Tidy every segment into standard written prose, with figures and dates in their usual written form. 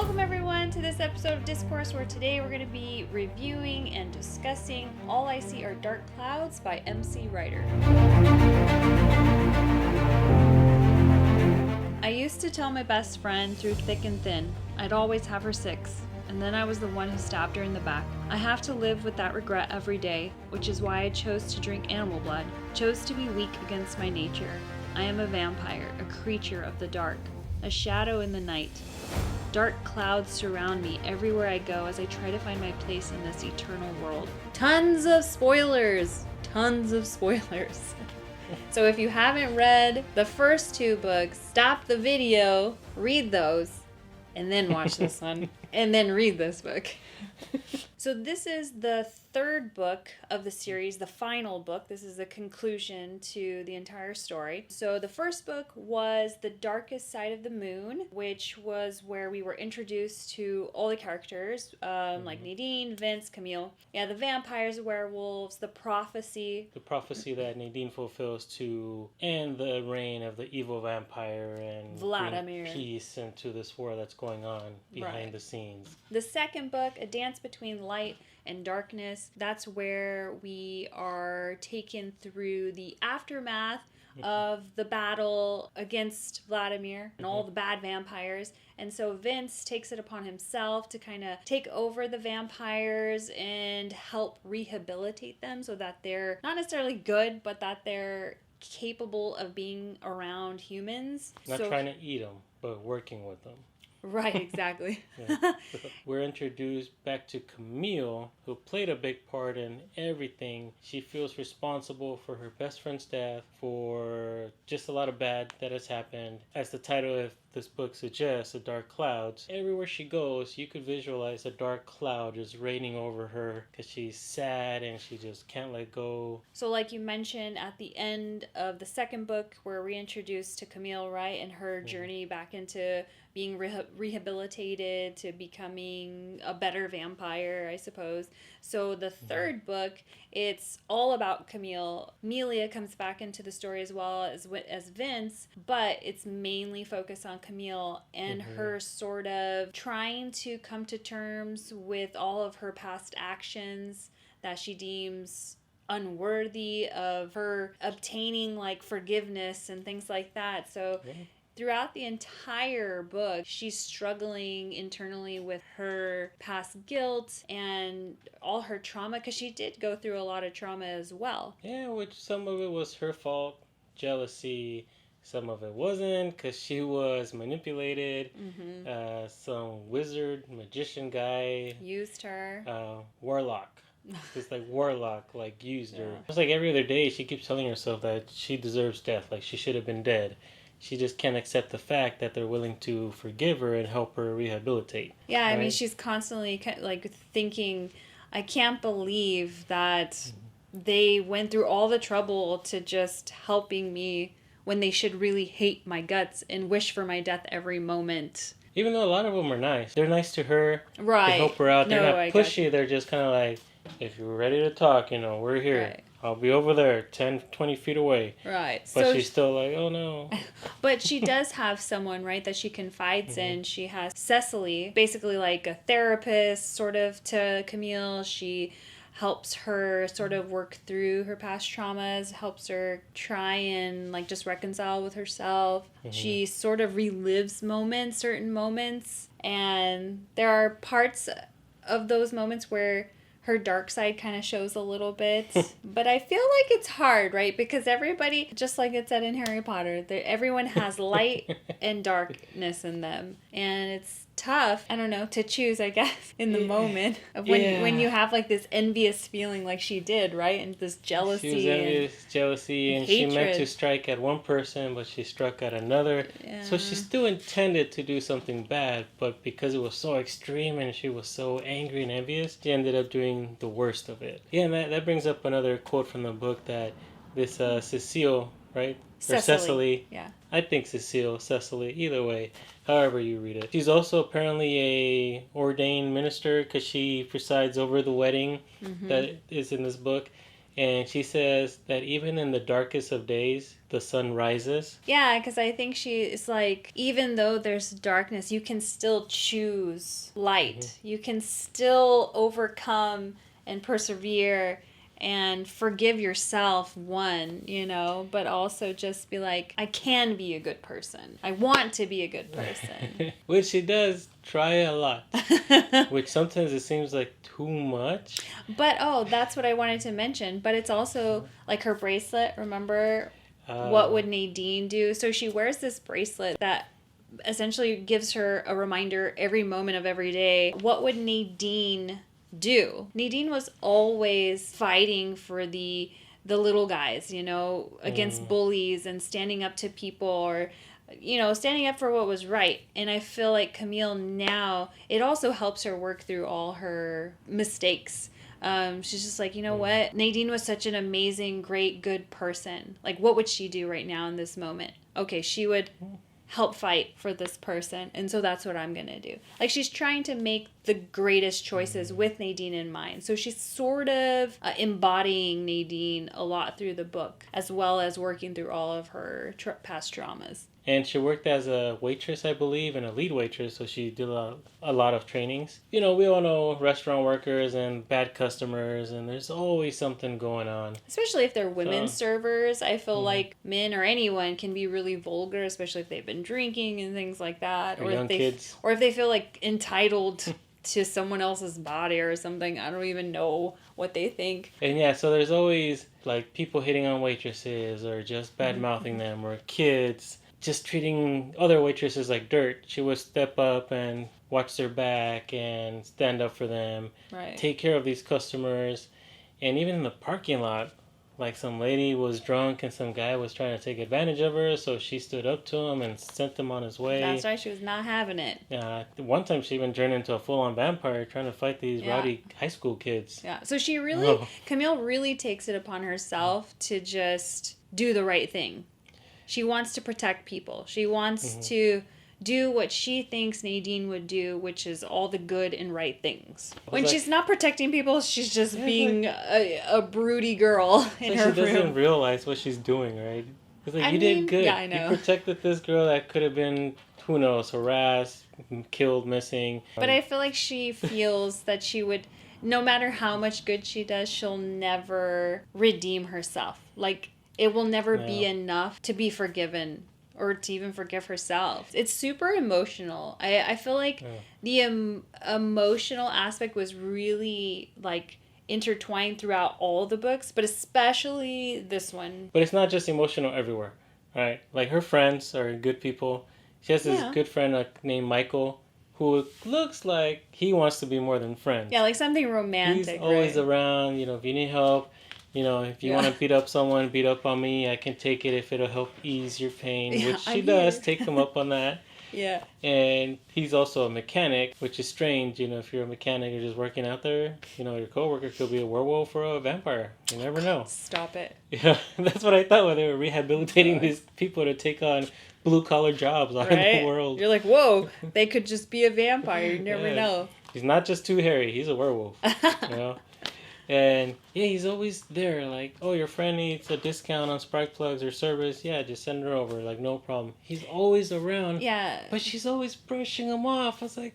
Welcome everyone to this episode of Discourse, where today we're going to be reviewing and discussing All I See Are Dark Clouds by MC Ryder. I used to tell my best friend through thick and thin I'd always have her six, and then I was the one who stabbed her in the back. I have to live with that regret every day, which is why I chose to drink animal blood, chose to be weak against my nature. I am a vampire, a creature of the dark, a shadow in the night. Dark clouds surround me everywhere I go as I try to find my place in this eternal world. Tons of spoilers! Tons of spoilers. So if you haven't read the first two books, stop the video, read those, and then watch this one, and then read this book. So this is the third book of the series, the final book. This is the conclusion to the entire story. So the first book was The Darkest Side of the Moon, which was where we were introduced to all the characters, like Nadine, Vince, Camille. Yeah, the vampires, werewolves, the prophecy. The prophecy that Nadine fulfills to end the reign of the evil vampire and Vladimir. Bring peace into this war that's going on behind the scenes. The second book, A Dance Between Light and Darkness, that's where we are taken through the aftermath of the battle against Vladimir and all the bad vampires. And so Vince takes it upon himself to kind of take over the vampires and help rehabilitate them so that they're not necessarily good, but that they're capable of being around humans. Not trying to eat them, but working with them. Right, exactly. We're introduced back to Camille, who played a big part in everything. She feels responsible for her best friend's death, for just a lot of bad that has happened. As the title of this book suggests, The Dark Clouds. Everywhere she goes, you could visualize a dark cloud just raining over her because she's sad and she just can't let go. So like you mentioned, at the end of the second book, we're reintroduced to Camille, right? And her journey back into being rehabilitated to becoming a better vampire, I suppose. So the third book, it's all about Camille. Amelia comes back into the story as well as Vince, but it's mainly focused on Camille and her sort of trying to come to terms with all of her past actions that she deems unworthy of her obtaining like forgiveness and things like that. So throughout the entire book, she's struggling internally with her past guilt and all her trauma, because she did go through a lot of trauma as well. Yeah, which some of it was her fault, jealousy. Some of it wasn't, because she was manipulated. Some wizard, magician guy. Used her. Warlock. It's like Warlock, like, used her. It's like every other day she keeps telling herself that she deserves death, like she should have been dead. She just can't accept the fact that they're willing to forgive her and help her rehabilitate. Yeah, I mean, she's constantly like thinking, I can't believe that they went through all the trouble to just helping me when they should really hate my guts and wish for my death every moment. Even though a lot of them are nice. They're nice to her. Right. They help her out. They're not pushy. They're just kind of like, if you're ready to talk, we're here. Right. I'll be over there 10, 20 feet away. Right. But so she's still like, oh no. But she does have someone, right, that she confides in. She has Cecily, basically like a therapist sort of to Camille. She helps her sort of work through her past traumas, helps her try and like just reconcile with herself. She sort of relives certain moments, and there are parts of those moments where her dark side kind of shows a little bit. But I feel like it's hard, right? Because everybody, just like it said in Harry Potter, everyone has light and darkness in them. And it's tough, I don't know, to choose, I guess, in the moment of when you have like this envious feeling like she did, right? And this jealousy. She was envious, jealousy, and hatred. She meant to strike at one person, but she struck at another. Yeah. So she still intended to do something bad, but because it was so extreme and she was so angry and envious, she ended up doing the worst of it. Yeah, and that brings up another quote from the book that this Cecile, right? Or Cecily. Yeah. I think Cecily, either way, however you read it. She's also apparently a ordained minister because she presides over the wedding that is in this book. And she says that even in the darkest of days, the sun rises. Yeah, because I think she is like, even though there's darkness, you can still choose light. You can still overcome and persevere and forgive yourself, but also just be like, I can be a good person. I want to be a good person. Which she does try a lot. Which sometimes it seems like too much. But, that's what I wanted to mention. But it's also like her bracelet, remember? What would Nadine do? So she wears this bracelet that essentially gives her a reminder every moment of every day. What would Nadine do? Nadine was always fighting for the little guys, against bullies and standing up to people, or standing up for what was right. And I feel like Camille now, it also helps her work through all her mistakes. She's just like, what? Nadine was such an amazing, great, good person. Like, what would she do right now in this moment? Okay, she would help fight for this person. And so that's what I'm going to do. Like, she's trying to make the greatest choices with Nadine in mind. So she's sort of embodying Nadine a lot through the book, as well as working through all of her past traumas. And she worked as a waitress, I believe, and a lead waitress, so she did a lot of trainings. We all know restaurant workers and bad customers, and there's always something going on. Especially if they're women servers. I feel like men or anyone can be really vulgar, especially if they've been drinking and things like that. Or young kids. Or if they feel like entitled to someone else's body or something. I don't even know what they think. And yeah, so there's always like people hitting on waitresses or just bad mouthing them, or kids just treating other waitresses like dirt. She would step up and watch their back and stand up for them, take care of these customers. And even in the parking lot, like some lady was drunk and some guy was trying to take advantage of her, so she stood up to him and sent him on his way. That's right, she was not having it. One time she even turned into a full-on vampire trying to fight these rowdy high school kids. Yeah, so Camille really takes it upon herself to just do the right thing. She wants to protect people. She wants to do what she thinks Nadine would do, which is all the good and right things. When she's not protecting people, she's just being a broody girl in her room. She doesn't realize what she's doing, right? It's like, you did good. Yeah, I know. You protected this girl that could have been, who knows, harassed, killed, missing. But I feel like she feels that she would, no matter how much good she does, she'll never redeem herself. Like, it will never be enough to be forgiven or to even forgive herself. It's super emotional. I feel like the emotional aspect was really like intertwined throughout all the books, but especially this one. But it's not just emotional everywhere, right? Like, her friends are good people. She has this good friend named Michael, who looks like he wants to be more than friends. Yeah, like something romantic. He's always around, if you need help. If you want to beat up someone, beat up on me. I can take it if it'll help ease your pain, which she does. Take him up on that. Yeah. And he's also a mechanic, which is strange. If you're a mechanic, you're just working out there. Your coworker could be a werewolf or a vampire. You never know. Stop it. That's what I thought when they were rehabilitating these people to take on blue-collar jobs out in the world. You're like, whoa, they could just be a vampire. You never know. He's not just too hairy. He's a werewolf. And he's always there, like, oh, your friend needs a discount on spark plugs or service. Yeah, just send her over, like, no problem. He's always around. Yeah. But she's always brushing him off. I was like,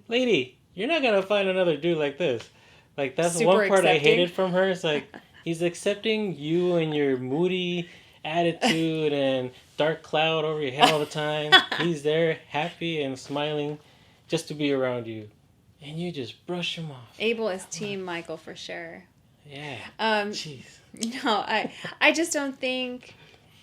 lady, you're not going to find another dude like this. Like, that's super one part accepting. I hated from her. It's like, he's accepting you and your moody attitude and dark cloud over your head all the time. He's there, happy and smiling, just to be around you. And you just brush him off. Abel is Team Michael for sure. Yeah. Jeez. No, I just don't think,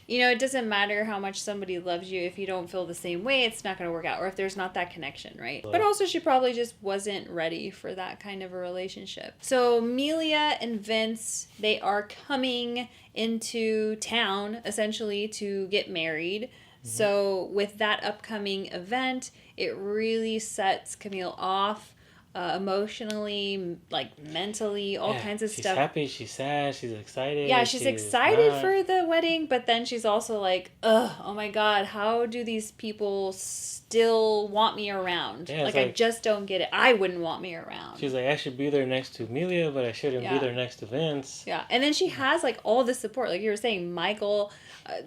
it doesn't matter how much somebody loves you. If you don't feel the same way, it's not going to work out. Or if there's not that connection, right? But also she probably just wasn't ready for that kind of a relationship. So Amelia and Vince, they are coming into town, essentially, to get married. So with that upcoming event, it really sets Camille off emotionally, like mentally, all kinds of she's stuff. She's happy, she's sad, she's excited. Yeah, she's excited for the wedding, but then she's also like, ugh, oh my God, how do these people still want me around? Yeah, like, I just don't get it. I wouldn't want me around. She's like, I should be there next to Amelia, but I shouldn't be there next to Vince. Yeah, and then she has like all the support, like you were saying, Michael,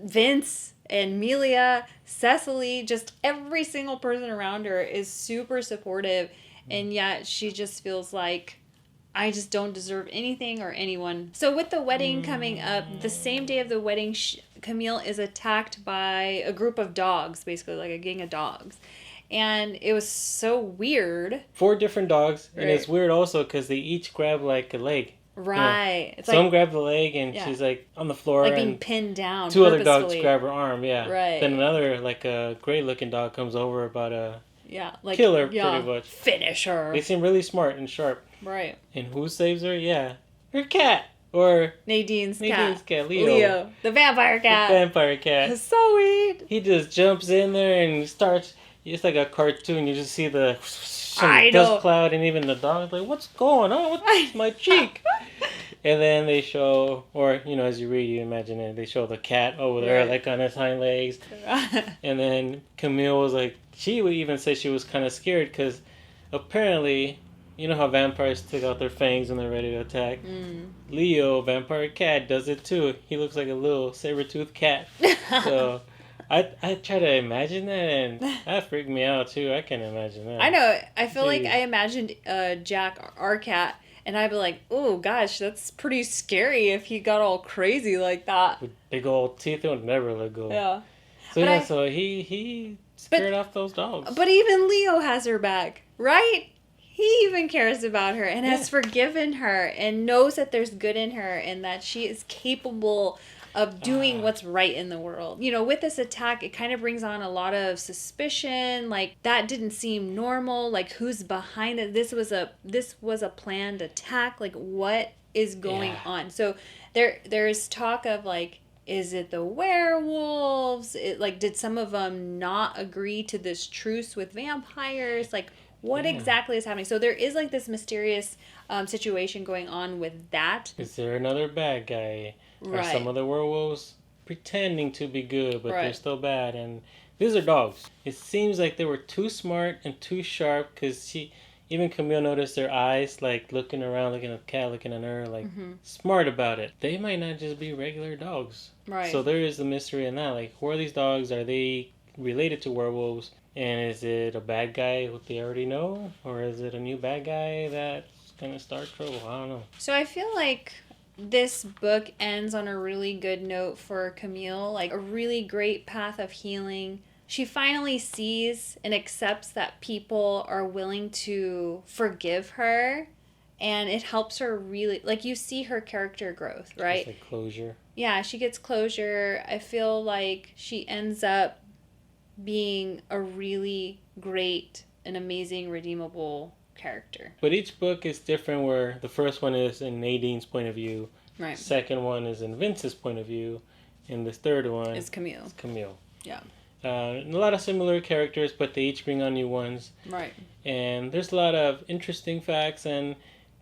Vince, and Amelia, Cecily, just every single person around her is super supportive, and yet she just feels like, I just don't deserve anything or anyone. So with the wedding coming up, the same day of the wedding, Camille is attacked by a group of dogs, basically like a gang of dogs. And it was so weird. 4 different dogs, and it's weird also because they each grab like a leg. Right. You know, some grab the leg, and she's like on the floor, like being pinned down. 2 other dogs grab her arm. Yeah. Right. Then another like a gray-looking dog comes over about a like kill her pretty much. Finish her. They seem really smart and sharp. Right. And who saves her? Yeah, her cat. Or Nadine's cat, Leo. The vampire cat. The vampire cat. So weird. He just jumps in there and starts. It's like a cartoon. You just see the dust cloud, and even the dog's like, "What's going on? What's my cheek?" And then they show, or as you read, you imagine it. They show the cat over there, like on his hind legs. And then Camille was like, she would even say she was kind of scared because apparently, you know how vampires take out their fangs when they're ready to attack. Leo, vampire cat, does it too. He looks like a little saber-toothed cat. So I try to imagine that, and that freaked me out too. I can't imagine that. I know. I feel like I imagined Jack, our cat, and I'd be like, oh gosh, that's pretty scary if he got all crazy like that. With big old teeth, it would never let go. Yeah. So so he scared off those dogs. But even Leo has her back, right? He even cares about her and has forgiven her and knows that there's good in her and that she is capable of doing what's right in the world. With this attack, it kind of brings on a lot of suspicion. Like, that didn't seem normal. Like, who's behind it? This was a planned attack. Like, what is going on? So there's talk of like, is it the werewolves? Did some of them not agree to this truce with vampires? Like, what exactly is happening? So there is like this mysterious situation going on with that. Is there another bad guy? Are some of the werewolves pretending to be good, but they're still bad? And these are dogs. It seems like they were too smart and too sharp because even Camille noticed their eyes, like looking around, looking at the cat, looking at her, like smart about it. They might not just be regular dogs. Right. So there is a mystery in that. Like, who are these dogs? Are they related to werewolves? And is it a bad guy who they already know? Or is it a new bad guy that's going to start trouble? I don't know. So I feel like this book ends on a really good note for Camille, like a really great path of healing. She finally sees and accepts that people are willing to forgive her, and it helps her really, like, you see her character growth, right? It's like closure. Yeah, she gets closure. I feel like she ends up being a really great and amazing, redeemable character. But each book is different, where the first one is in Nadine's point of view, right? Second one is in Vince's point of view, and the third one is Camille. Yeah. A lot of similar characters, but they each bring on new ones. Right. And there's a lot of interesting facts and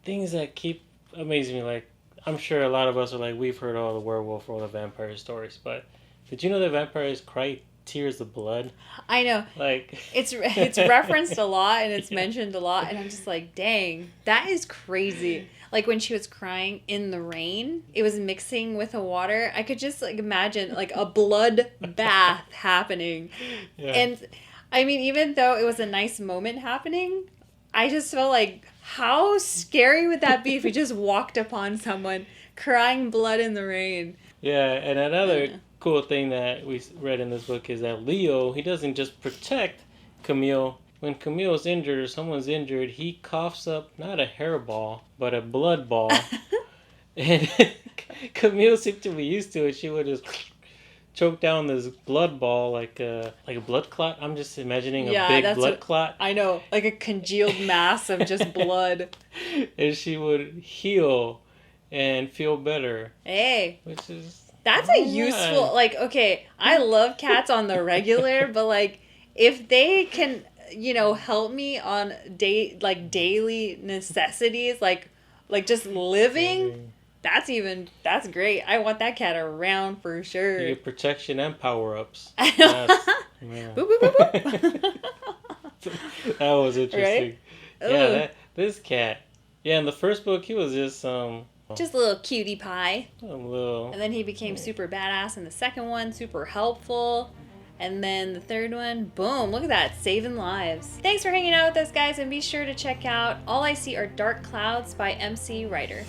things that keep amazing me. Like, I'm sure a lot of us are like, we've heard all the werewolf or all the vampire stories, but did you know that vampires cry tears of blood? I know. Like, it's referenced a lot and it's mentioned a lot, and I'm just like, dang, that is crazy. Like, when she was crying in the rain, it was mixing with the water. I could just like imagine like a blood bath happening. Yeah. And I mean, even though it was a nice moment happening, I just felt like, how scary would that be if you just walked upon someone crying blood in the rain? Yeah, and another cool thing that we read in this book is that Leo, he doesn't just protect Camille. When Camille's injured or someone's injured, he coughs up not a hairball, but a blood ball. And Camille seemed to be used to it. She would just choke down this blood ball like a blood clot. I'm just imagining a big blood clot. I know, like a congealed mass of just blood. And she would heal and feel better. Hey. Which is... That's a useful... Like, okay, I love cats on the regular, but like, if they can... help me on daily necessities, like just living. That's great. I want that cat around for sure. You get protection and power ups. I know. Yeah. Boop, boop, boop, boop. That was interesting. Right? Yeah, Ooh. this cat. Yeah, in the first book, he was just Just a little cutie pie. a little. And then he became super badass in the second one, super helpful. And then the third one, boom, look at that, saving lives. Thanks for hanging out with us, guys, and be sure to check out All I See Are Dark Clouds by MC Writer.